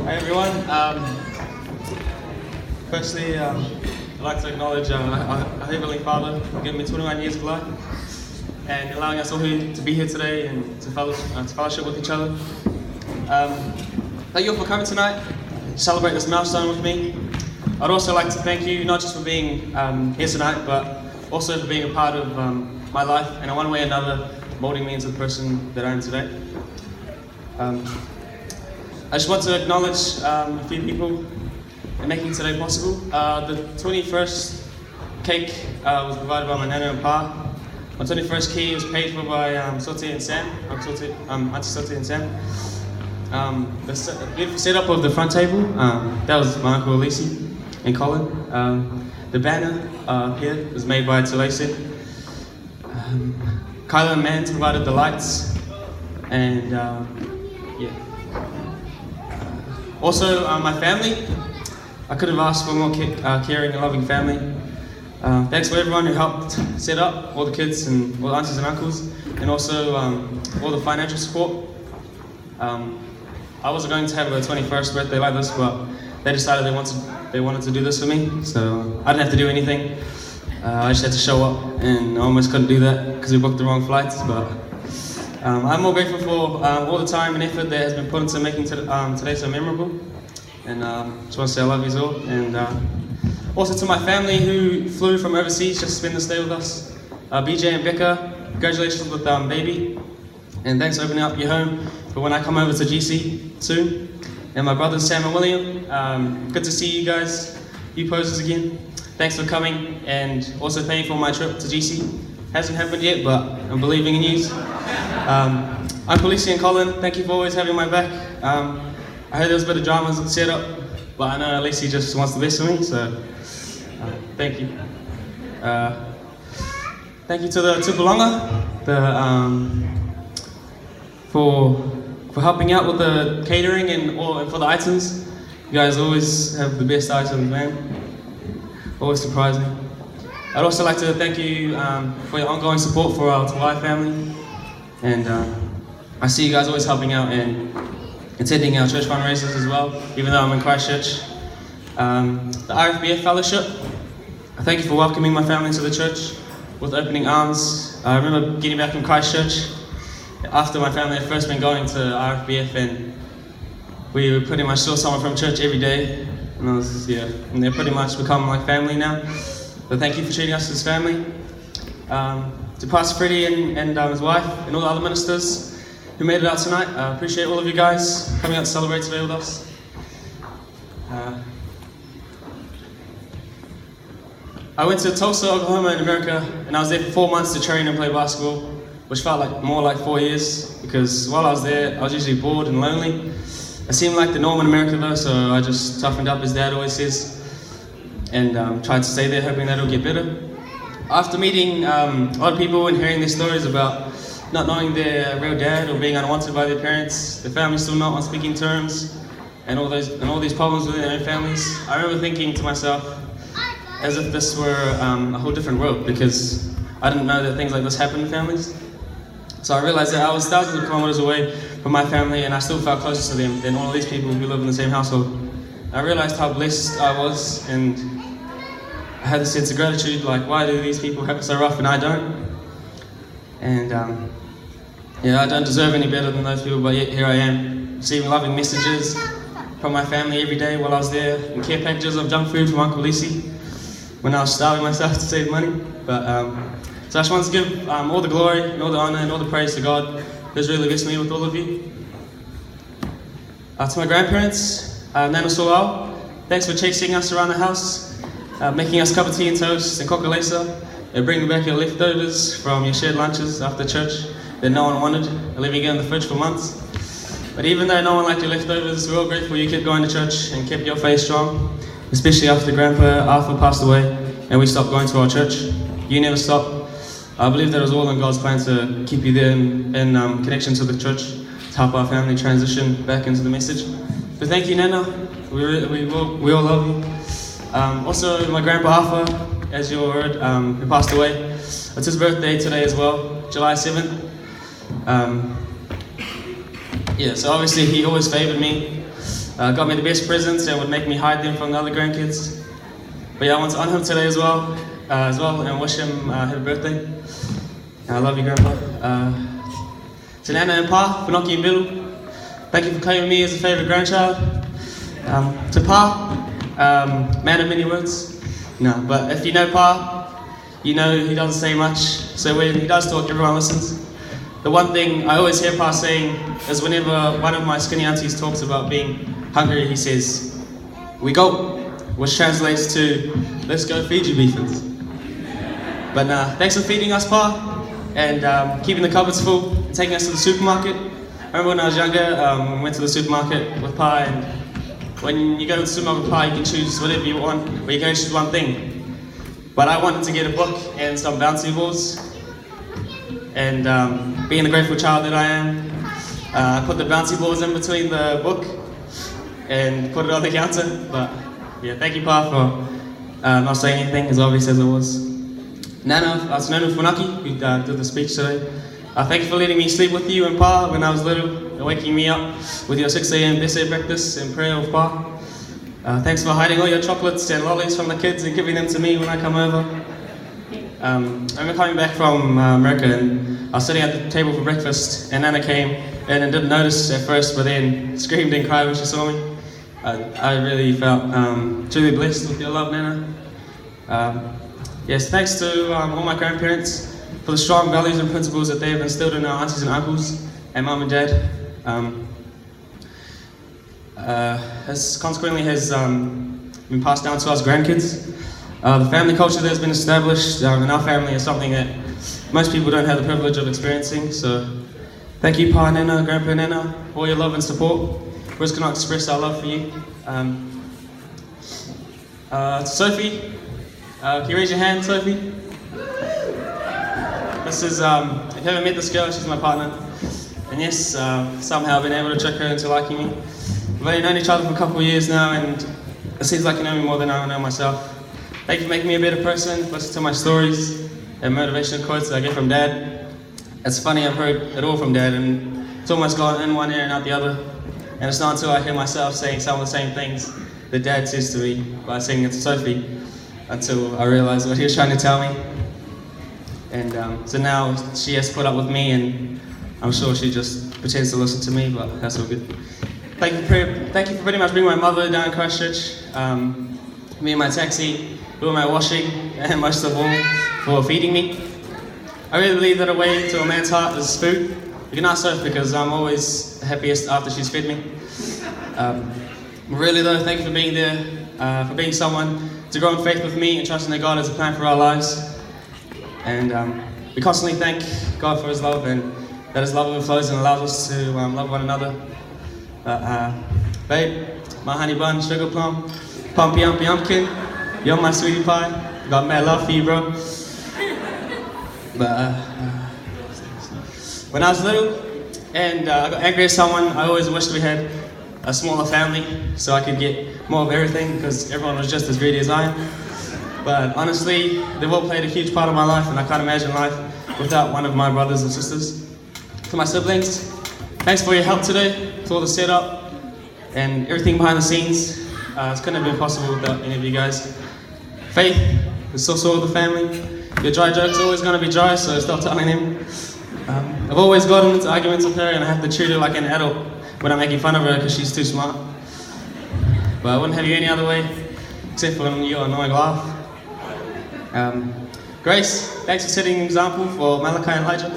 Hey everyone. Firstly, I'd like to acknowledge our Heavenly Father for giving me 21 years of life and allowing us all here to be here today and to fellowship with each other. Thank you all for coming tonight to celebrate this milestone with me. I'd also like to thank you not just for being here tonight, but also for being a part of my life and in one way or another molding me into the person that I am today. I just want to acknowledge a few people in making today possible. The 21st cake was provided by my nana and pa. My 21st key was paid for by Sote and Sam, Auntie Sote and Sam. The beautiful setup of the front table, that was my uncle Elise and Colin. The banner here was made by Tulese. Kyla and Mans provided the lights, and yeah. Also, my family. I could have asked for a more caring and loving family. Thanks for everyone who helped set up, all the kids and all the aunties and uncles, and also all the financial support. I wasn't going to have a 21st birthday like this, but they decided they wanted to do this for me, so I didn't have to do anything. I just had to show up, and I almost couldn't do that because we booked the wrong flights, but I'm more grateful for all the time and effort that has been put into making today so memorable. And just want to say I love you all. And also to my family who flew from overseas just to spend this day with us. BJ and Becca, congratulations with baby. And thanks for opening up your home for when I come over to GC soon. And my brothers Sam and William, good to see you guys, you posers again. Thanks for coming and also paying for my trip to GC. Hasn't happened yet, but I'm believing in you. I'm Felicia and Colin, thank you for always having my back. I heard there was a bit of drama set up, but I know Alicia just wants the best for me, so thank you. Thank you to the Tupolonga for helping out with the catering and for the items. You guys always have the best items, man. Always surprising. I'd also like to thank you for your ongoing support for our Tawai family. And I see you guys always helping out and attending our church fundraisers as well, even though I'm in Christchurch. The RFBF Fellowship, I thank you for welcoming my family to the church with opening arms. I remember getting back from Christchurch after my family had first been going to RFBF, and we would pretty much saw someone from church every day. And and they're pretty much become like family now. But thank you for treating us as family. To Pastor Freddie and his wife and all the other ministers who made it out tonight. I appreciate all of you guys coming out to celebrate today with us. I went to Tulsa, Oklahoma in America, and I was there for 4 months to train and play basketball, which felt like more like 4 years, because while I was there, I was usually bored and lonely. It seemed like the norm in America though, so I just toughened up, as Dad always says, and tried to stay there, hoping that it'll get better. After meeting a lot of people and hearing their stories about not knowing their real dad or being unwanted by their parents, the family still not on speaking terms, and all these problems with their own families, I remember thinking to myself, as if this were a whole different world, because I didn't know that things like this happen in families. So I realized that I was thousands of kilometers away from my family, and I still felt closer to them than all of these people who live in the same household. I realized how blessed I was, and I had a sense of gratitude, like, why do these people have it so rough and I don't? And I don't deserve any better than those people, but yet here I am, receiving loving messages from my family every day while I was there, and care packages of junk food from Uncle Lisi when I was starving myself to save money. But so I just want to give all the glory and all the honor and all the praise to God who's really blessed me with all of you. To my grandparents, Nana Soal, thanks for chasing us around the house, making us cup of tea and toast and cokalesa, and bringing back your leftovers from your shared lunches after church that no one wanted, and leaving it in the fridge for months. But even though no one liked your leftovers, we're all grateful you kept going to church and kept your faith strong, especially after Grandpa Arthur passed away and we stopped going to our church. You never stopped. I believe that it was all in God's plan to keep you there in connection to the church, to help our family transition back into the message. So thank you, Nana. We all love you. Also, my Grandpa Arthur, as you all heard, who passed away. It's his birthday today as well, July 7th. So obviously he always favored me. got me the best presents and would make me hide them from the other grandkids. But yeah, I want to honor him today as well, and wish him happy birthday. I love you, Grandpa. To Nana and Pa, Whanaki and Bill, thank you for claiming me as a favourite grandchild. To Pa, man of many words. No, but if you know Pa, you know he doesn't say much, so when he does talk, everyone listens. The one thing I always hear Pa saying is whenever one of my skinny aunties talks about being hungry, he says, "We go," which translates to, "Let's go feed you beefins." But thanks for feeding us, Pa, and keeping the cupboards full, and taking us to the supermarket. I remember when I was younger, we went to the supermarket with Pa, and when you go to the supermarket with Pa, you can choose whatever you want, but you can only choose one thing. But I wanted to get a book and some bouncy balls, and being the grateful child that I am, I put the bouncy balls in between the book and put it on the counter. But yeah, thank you, Pa, for not saying anything, as obvious as it was. Nana, to Nana Whanaki, who did the speech today. Thank you for letting me sleep with you and Pa when I was little, and waking me up with your 6 a.m. essay breakfast and prayer with Pa. Thanks for hiding all your chocolates and lollies from the kids and giving them to me when I come over. I remember coming back from America, and I was sitting at the table for breakfast, and Nana came in and didn't notice at first, but then screamed and cried when she saw me. I really felt truly blessed with your love, Nana. Yes, thanks to all my grandparents for the strong values and principles that they have instilled in our aunties and uncles and Mum and Dad. Consequently has been passed down to us grandkids. The family culture that has been established in our family is something that most people don't have the privilege of experiencing. So thank you, Pa, Nana, Grandpa, Nana, for all your love and support. We just cannot express our love for you. To Sophie, can you raise your hand, Sophie? This is, if you haven't met this girl, she's my partner. And yes, somehow I've been able to trick her into liking me. We've only known each other for a couple of years now, and it seems like you know me more than I know myself. Thank you for making me a better person. Listen to my stories and motivational quotes that I get from Dad. It's funny, I've heard it all from Dad, and it's almost gone in one ear and out the other. And it's not until I hear myself saying some of the same things that Dad says to me by singing it to Sophie, until I realize what he was trying to tell me. And so now she has to put up with me, and I'm sure she just pretends to listen to me, but that's all good. Thank you for pretty much bringing my mother down Christchurch, me and my taxi, doing my washing, and most of all, for feeding me. I really believe that a way to a man's heart is food. You can ask Soph, because I'm always the happiest after she's fed me. Really though, thank you for being there, for being someone to grow in faith with me and trusting that God has a plan for our lives. And we constantly thank God for His love, and that His love overflows and allows us to love one another. Babe, my honey bun, sugar plum, pumpy umpy umpkin, you're my sweetie pie. Got mad love for you, bro. But when I was little and I got angry at someone, I always wished we had a smaller family so I could get more of everything, because everyone was just as greedy as I am. But honestly, they've all played a huge part of my life, and I can't imagine life without one of my brothers and sisters. To my siblings, thanks for your help today, to all the setup and everything behind the scenes. It couldn't have been possible without any of you guys. Faith, the source of the family. Your dry joke's always going to be dry, so stop telling them. I've always gotten into arguments with her, and I have to treat her like an adult when I'm making fun of her because she's too smart. But I wouldn't have you any other way, except for your annoying laugh. Grace, thanks for setting an example for Malachi and Elijah.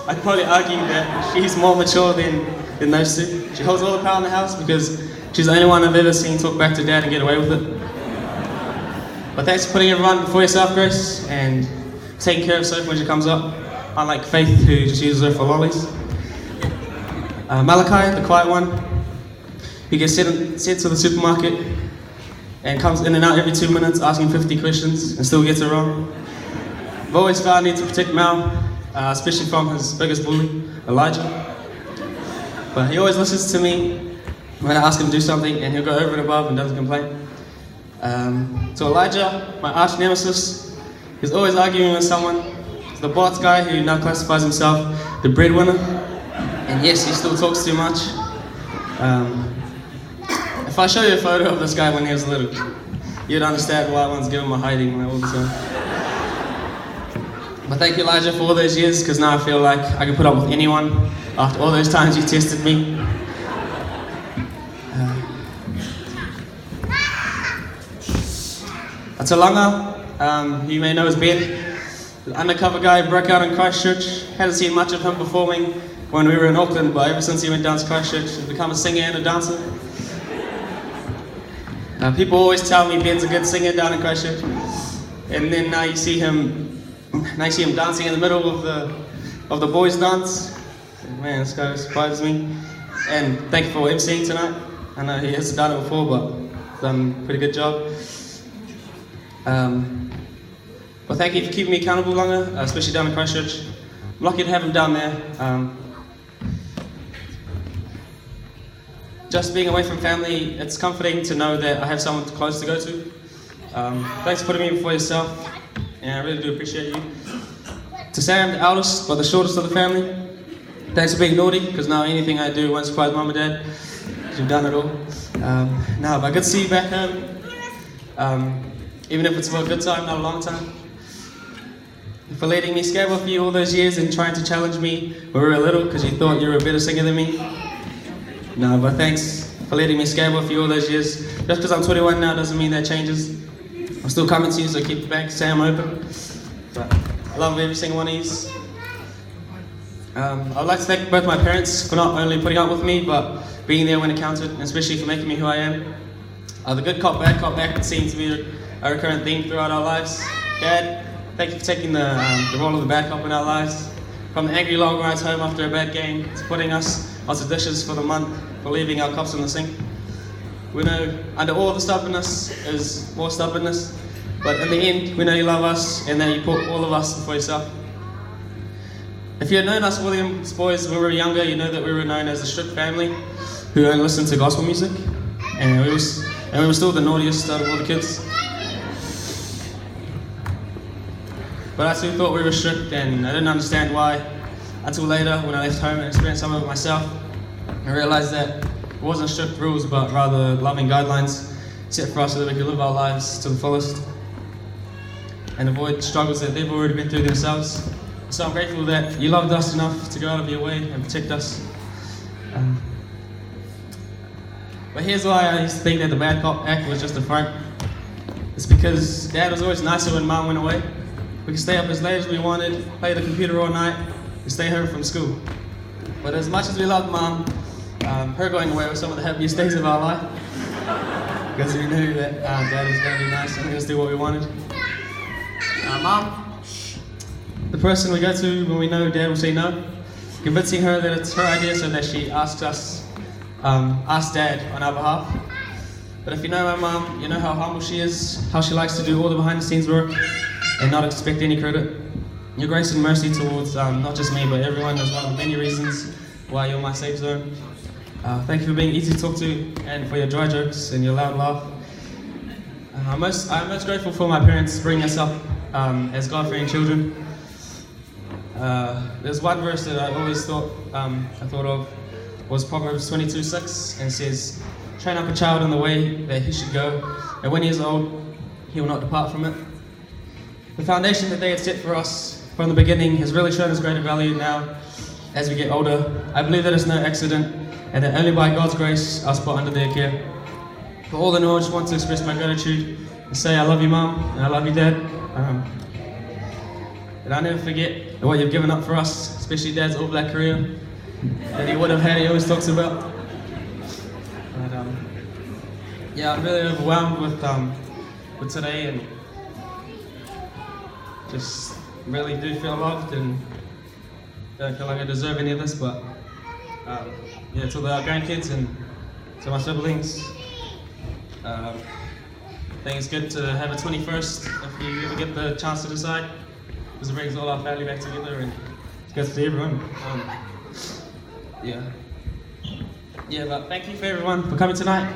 I could probably argue that she's more mature than those two. She holds all the power in the house because she's the only one I've ever seen talk back to Dad and get away with it. But thanks for putting everyone before yourself, Grace, and taking care of Sophie when she comes up, unlike Faith, who just uses her for lollies. Malachi, the quiet one, who gets sent to the supermarket and comes in and out every 2 minutes asking 50 questions and still gets it wrong. I've always found I need to protect Mal, especially from his biggest bully, Elijah. But he always listens to me when I ask him to do something, and he'll go over and above and doesn't complain. So Elijah, my arch nemesis, he's always arguing with someone. He's the boss guy who now classifies himself the breadwinner. And yes, he still talks too much. If If I show you a photo of this guy when he was little, you'd understand why one's given him a hiding all the time. But thank you, Elijah, for all those years, because now I feel like I can put up with anyone after all those times you tested me. Talanga, you may know as Ben, the undercover guy who broke out in Christchurch. Hadn't seen much of him performing when we were in Auckland, but ever since he went down to Christchurch, he's become a singer and a dancer. People always tell me Ben's a good singer down in Christchurch, and then now you see him dancing in the middle of the boys' dance. Man, this guy surprises me. And thank you for emceeing tonight. I know he hasn't done it before, but done a pretty good job. Well, thank you for keeping me accountable longer, especially down in Christchurch. I'm lucky to have him down there. Just being away from family, it's comforting to know that I have someone close to go to. Thanks for putting me before yourself, and I really do appreciate you. To say I'm the eldest, but the shortest of the family, thanks for being naughty, because now anything I do won't surprise Mum and Dad, because you've done it all. But good to see you back home. Even if it's for a good time, not a long time. For letting me skateboard for you all those years and trying to challenge me when we were little because you thought you were a better singer than me. No, but thanks for letting me skateboard for you all those years. Just because I'm 21 now doesn't mean that changes. I'm still coming to you, so keep the bank, say I'm open. But I love every single one of these. I'd like to thank both my parents for not only putting up with me, but being there when it counted, and especially for making me who I am. The good cop, bad cop act seems to be a recurrent theme throughout our lives. Dad, thank you for taking the role of the bad cop in our lives. From the angry long rides home after a bad game, to putting us onto dishes for the month, for leaving our cups in the sink. We know under all the stubbornness is more stubbornness, but in the end, we know you love us and that you put all of us before yourself. If you had known us Williams boys when we were younger, you know that we were known as the strict family who only listened to gospel music, and we were still the naughtiest out of all the kids. But I still thought we were strict, and I didn't understand why until later when I left home and experienced some of it myself. I realized that it wasn't strict rules, but rather loving guidelines set for us so that we could live our lives to the fullest and avoid struggles that they've already been through themselves. So I'm grateful that you loved us enough to go out of your way and protect us. But here's why I used to think that the bad cop act was just a front. It's because Dad was always nicer when Mom went away. We could stay up as late as we wanted, play the computer all night, and stay home from school. But as much as we loved Mom, her going away was some of the happiest days of our life. Because we knew that Dad was going to be nice and let us do what we wanted. Mom, the person we go to when we know Dad will say no, convincing her that it's her idea so that she asks Dad on our behalf. But if you know my mom, you know how humble she is, how she likes to do all the behind the scenes work and not expect any credit. Your grace and mercy towards not just me but everyone is one of the many reasons why you're my safe zone. Thank you for being easy to talk to and for your dry jokes and your loud laugh. I'm most grateful for my parents bringing us up as God-fearing children. There's one verse that I always thought of was Proverbs 22:6, and says, "Train up a child in the way that he should go, and when he is old, he will not depart from it." The foundation that they had set for us from the beginning has really shown us greater value now as we get older. I believe that it's no accident, and that only by God's grace are put under their care. For all in all, I just want to express my gratitude and say I love you, Mum, and I love you, Dad. And I'll never forget what you've given up for us, especially Dad's All Black career that he would have had, he always talks about. But yeah, I'm really overwhelmed with today, and just really do feel loved, and don't feel like I deserve any of this, but yeah, to the grandkids and to my siblings, I think it's good to have a 21st if you ever get the chance to decide, because it brings all our family back together and it's good to see everyone. Yeah, but thank you for everyone for coming tonight.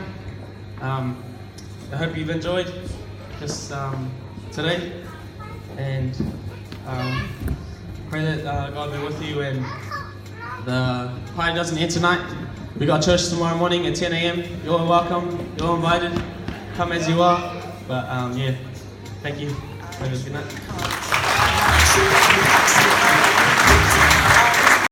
I hope you've enjoyed this today, and pray that God be with you, and the party doesn't end tonight. We got church tomorrow morning at 10 a.m. You're all welcome. You're all invited. Come as you are. But yeah, thank you. Have a good night.